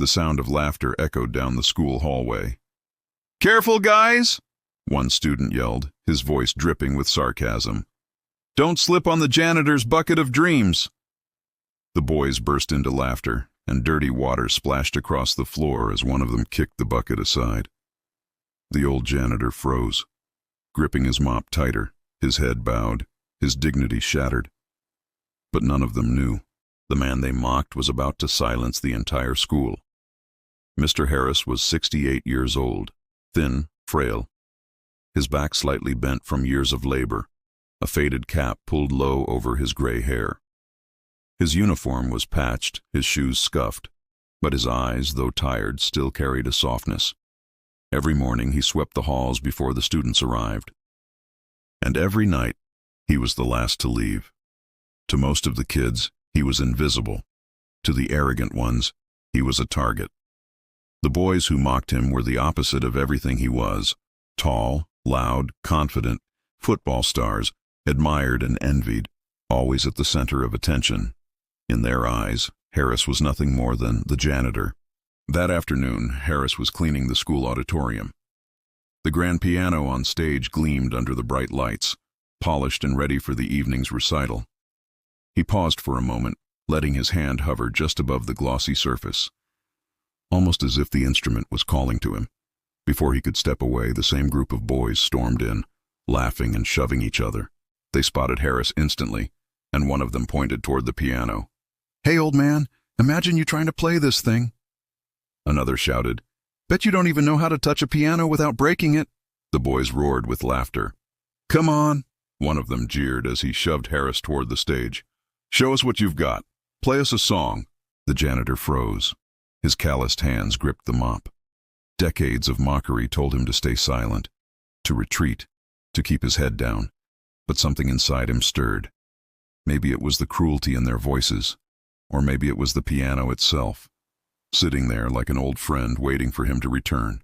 The sound of laughter echoed down the school hallway. "Careful, guys!" one student yelled, his voice dripping with sarcasm. "Don't slip on the janitor's bucket of dreams!" The boys burst into laughter, and dirty water splashed across the floor as one of them kicked the bucket aside. The old janitor froze, gripping his mop tighter, his head bowed, his dignity shattered. But none of them knew. The man they mocked was about to silence the entire school. Mr. Harris was 68 years old, thin, frail, his back slightly bent from years of labor, a faded cap pulled low over his gray hair. His uniform was patched, his shoes scuffed, but his eyes, though tired, still carried a softness. Every morning he swept the halls before the students arrived. And every night he was the last to leave. To most of the kids, he was invisible. To the arrogant ones, he was a target. The boys who mocked him were the opposite of everything he was: tall, loud, confident, football stars, admired and envied, always at the center of attention. In their eyes, Harris was nothing more than the janitor. That afternoon, Harris was cleaning the school auditorium. The grand piano on stage gleamed under the bright lights, polished and ready for the evening's recital. He paused for a moment, letting his hand hover just above the glossy surface, almost as if the instrument was calling to him. Before he could step away, the same group of boys stormed in, laughing and shoving each other. They spotted Harris instantly, and one of them pointed toward the piano. "Hey, old man, imagine you trying to play this thing." Another shouted, "Bet you don't even know how to touch a piano without breaking it." The boys roared with laughter. "Come on," one of them jeered as he shoved Harris toward the stage. "Show us what you've got. Play us a song." The janitor froze. His calloused hands gripped the mop. Decades of mockery told him to stay silent, to retreat, to keep his head down. But something inside him stirred. Maybe it was the cruelty in their voices, or maybe it was the piano itself, sitting there like an old friend waiting for him to return.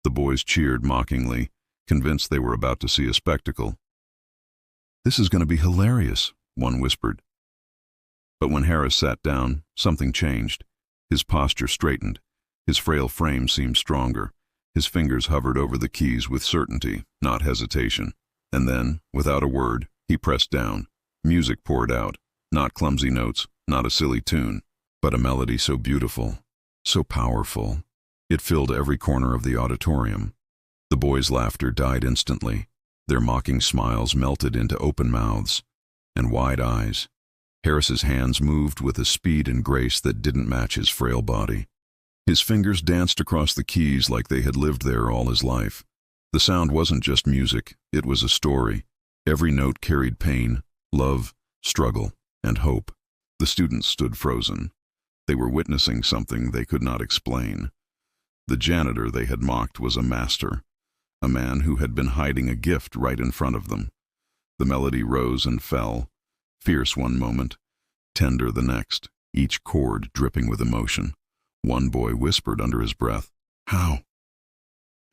The boys cheered mockingly, convinced they were about to see a spectacle. "This is going to be hilarious," one whispered. But when Harris sat down, something changed. His posture straightened. His frail frame seemed stronger. His fingers hovered over the keys with certainty, not hesitation. And then, without a word, he pressed down. Music poured out, not clumsy notes, not a silly tune, but a melody so beautiful, so powerful. It filled every corner of the auditorium. The boys' laughter died instantly. Their mocking smiles melted into open mouths and wide eyes. Harris's hands moved with a speed and grace that didn't match his frail body. His fingers danced across the keys like they had lived there all his life. The sound wasn't just music, it was a story. Every note carried pain, love, struggle, and hope. The students stood frozen. They were witnessing something they could not explain. The janitor they had mocked was a master, a man who had been hiding a gift right in front of them. The melody rose and fell, fierce one moment, tender the next, each chord dripping with emotion. One boy whispered under his breath, "How?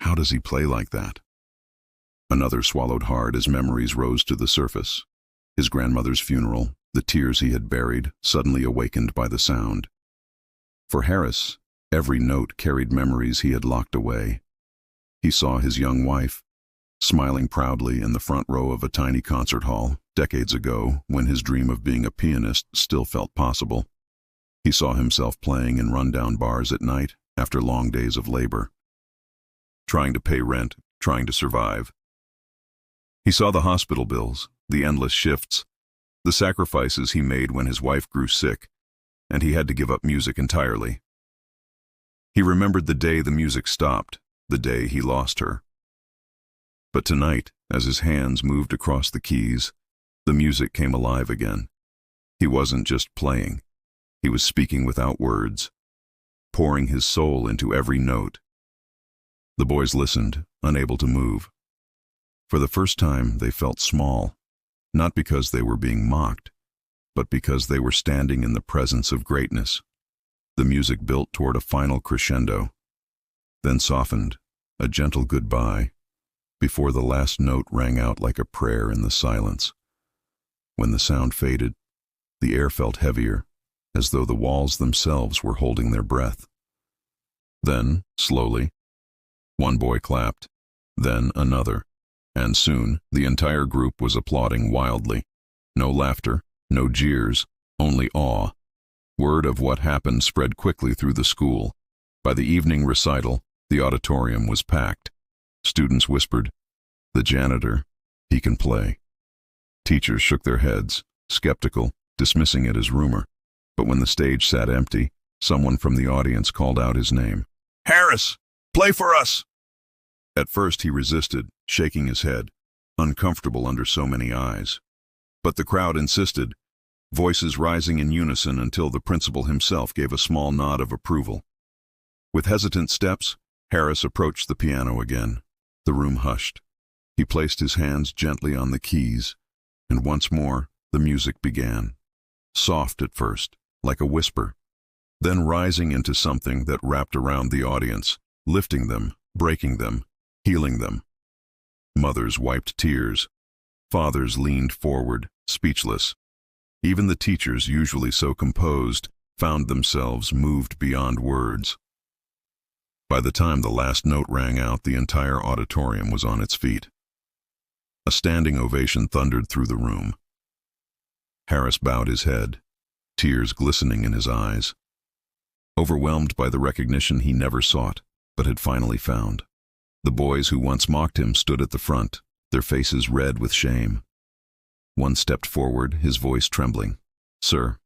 How does he play like that?" Another swallowed hard as memories rose to the surface. His grandmother's funeral, the tears he had buried, suddenly awakened by the sound. For Harris, every note carried memories he had locked away. He saw his young wife, smiling proudly in the front row of a tiny concert hall, decades ago, when his dream of being a pianist still felt possible. He saw himself playing in rundown bars at night after long days of labor, trying to pay rent, trying to survive. He saw the hospital bills, the endless shifts, the sacrifices he made when his wife grew sick, and he had to give up music entirely. He remembered the day the music stopped, the day he lost her. But tonight, as his hands moved across the keys, the music came alive again. He wasn't just playing. He was speaking without words, pouring his soul into every note. The boys listened, unable to move. For the first time, they felt small, not because they were being mocked, but because they were standing in the presence of greatness. The music built toward a final crescendo, then softened, a gentle goodbye, before the last note rang out like a prayer in the silence. When the sound faded, the air felt heavier, as though the walls themselves were holding their breath. Then, slowly, one boy clapped, then another, and soon the entire group was applauding wildly. No laughter, no jeers, only awe. Word of what happened spread quickly through the school. By the evening recital, the auditorium was packed. Students whispered, "The janitor, he can play." Teachers shook their heads, skeptical, dismissing it as rumor. But when the stage sat empty, someone from the audience called out his name. "Harris, play for us!" At first he resisted, shaking his head, uncomfortable under so many eyes. But the crowd insisted, voices rising in unison until the principal himself gave a small nod of approval. With hesitant steps, Harris approached the piano again. The room hushed. He placed his hands gently on the keys, and once more the music began. Soft at first, like a whisper, then rising into something that wrapped around the audience, lifting them, breaking them, healing them. Mothers wiped tears. Fathers leaned forward, speechless. Even the teachers, usually so composed, found themselves moved beyond words. By the time the last note rang out, the entire auditorium was on its feet. A standing ovation thundered through the room. Harris bowed his head, tears glistening in his eyes, overwhelmed by the recognition he never sought, but had finally found. The boys who once mocked him stood at the front, their faces red with shame. One stepped forward, his voice trembling. "Sir,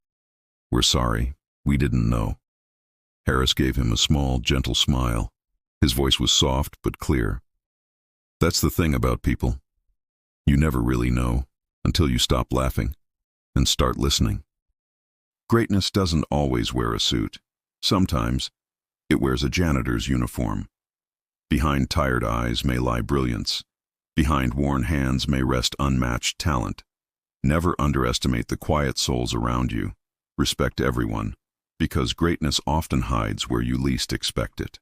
we're sorry. We didn't know." Harris gave him a small, gentle smile. His voice was soft but clear. "That's the thing about people. You never really know until you stop laughing and start listening. Greatness doesn't always wear a suit. Sometimes it wears a janitor's uniform. Behind tired eyes may lie brilliance. Behind worn hands may rest unmatched talent. Never underestimate the quiet souls around you. Respect everyone, because greatness often hides where you least expect it."